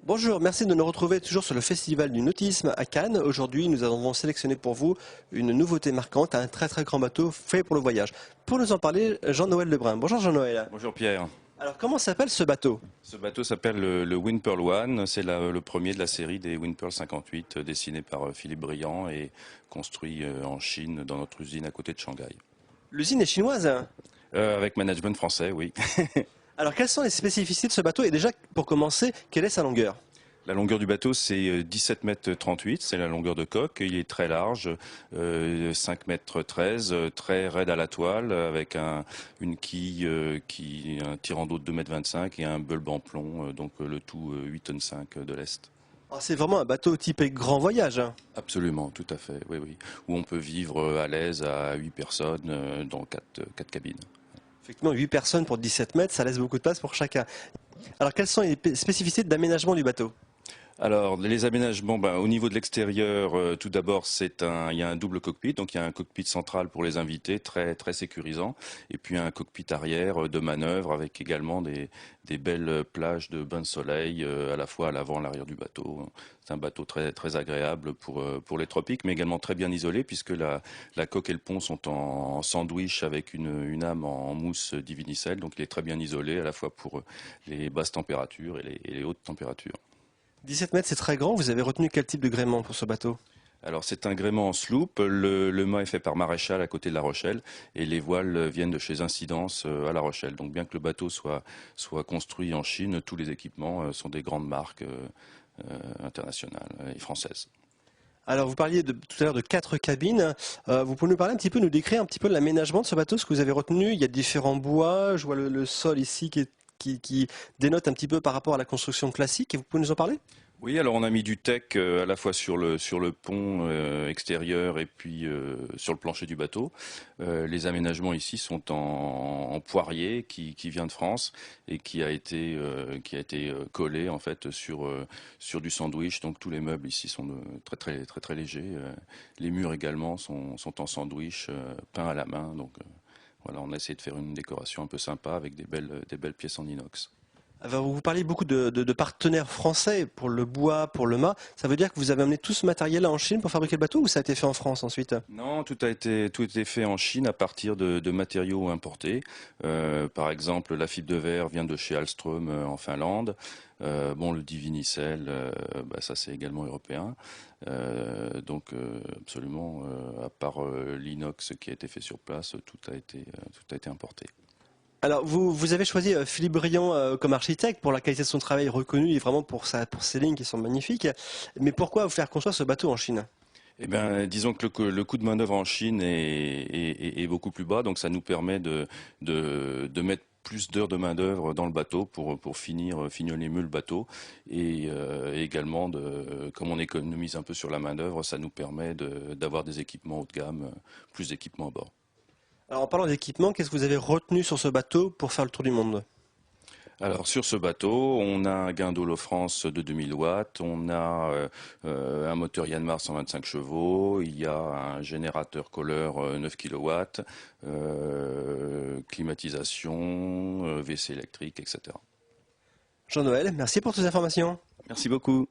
Bonjour, merci de nous retrouver toujours sur le Festival du Nautisme à Cannes. Aujourd'hui, nous avons sélectionné pour vous une nouveauté marquante, un très grand bateau fait pour le voyage. Pour nous en parler, Jean-Noël Lebrun. Bonjour Jean-Noël. Bonjour Pierre. Alors comment s'appelle ce bateau? Ce bateau s'appelle le Windpearl One. C'est le premier de la série des Windpearl 58 dessiné par Philippe Briand et construit en Chine dans notre usine à côté de Shanghai. L'usine est chinoise. Avec management français, oui. Alors quelles sont les spécificités de ce bateau? Et déjà, pour commencer, quelle est sa longueur? La longueur du bateau, c'est 17 mètres 38, c'est la longueur de coque. Il est très large, 5 mètres 13, très raide à la toile, avec une quille, un tirant d'eau de 2 mètres 25 et un bulbe en plomb, donc le tout 8 tonnes 5 de lest. Oh, c'est vraiment un bateau typé grand voyage. Absolument, tout à fait, oui, oui. Où on peut vivre à l'aise à 8 personnes dans 4 cabines. Effectivement, 8 personnes pour 17 mètres, ça laisse beaucoup de place pour chacun. Alors quelles sont les spécificités d'aménagement du bateau? Alors, les aménagements, au niveau de l'extérieur, tout d'abord, il y a un double cockpit, donc il y a un cockpit central pour les invités, très sécurisant, et puis un cockpit arrière de manœuvre avec également des belles plages de bain de soleil, à la fois à l'avant et à l'arrière du bateau. C'est un bateau très agréable pour les tropiques, mais également très bien isolé, puisque la coque et le pont sont en sandwich avec une âme en mousse divinicelle, donc il est très bien isolé, à la fois pour les basses températures et les hautes températures. 17 mètres, c'est très grand. Vous avez retenu quel type de gréement pour ce bateau? Alors c'est un gréement en sloop, le mât est fait par Maréchal à côté de La Rochelle et les voiles viennent de chez Incidence à La Rochelle. Donc bien que le bateau soit construit en Chine, tous les équipements sont des grandes marques internationales et françaises. Alors vous parliez tout à l'heure de 4 cabines. Vous pouvez nous parler un petit peu, nous décrire un petit peu l'aménagement de ce bateau, ce que vous avez retenu? Il y a différents bois, je vois le sol ici qui dénote un petit peu par rapport à la construction classique. Et vous pouvez nous en parler? Oui, alors on a mis du teck à la fois sur le pont extérieur et puis sur le plancher du bateau. Les aménagements ici sont en poirier qui vient de France et qui a été collé en fait sur du sandwich. Donc tous les meubles ici sont très légers. Les murs également sont en sandwich peints à la main. Donc voilà, on a essayé de faire une décoration un peu sympa avec des belles pièces en inox. Alors, vous parlez beaucoup de partenaires français pour le bois, pour le mât. Ça veut dire que vous avez amené tout ce matériel-là en Chine pour fabriquer le bateau ou ça a été fait en France ensuite? Non, tout a été fait en Chine à partir de matériaux importés. Par exemple, la fibre de verre vient de chez Alstom en Finlande. Le divinicelle, ça c'est également européen. Absolument, à part l'inox qui a été fait sur place, tout a été importé. Alors vous avez choisi Philippe Briand comme architecte pour la qualité de son travail reconnu et vraiment pour ses lignes qui sont magnifiques. Mais pourquoi vous faire construire ce bateau en Chine? Eh bien, disons que le coût de main-d'œuvre en Chine est beaucoup plus bas, donc ça nous permet de mettre plus d'heures de main-d'œuvre dans le bateau pour fignoler mieux le bateau. Et également, comme on économise un peu sur la main-d'œuvre, ça nous permet d'avoir des équipements haut de gamme, plus d'équipements à bord. Alors en parlant d'équipement, qu'est-ce que vous avez retenu sur ce bateau pour faire le tour du monde? Alors sur ce bateau, on a un Guindolo France de 2000 watts, on a un moteur Yanmar 125 chevaux, il y a un générateur Kohler 9 kW, climatisation, WC électrique, etc. Jean-Noël, merci pour toutes ces informations. Merci beaucoup.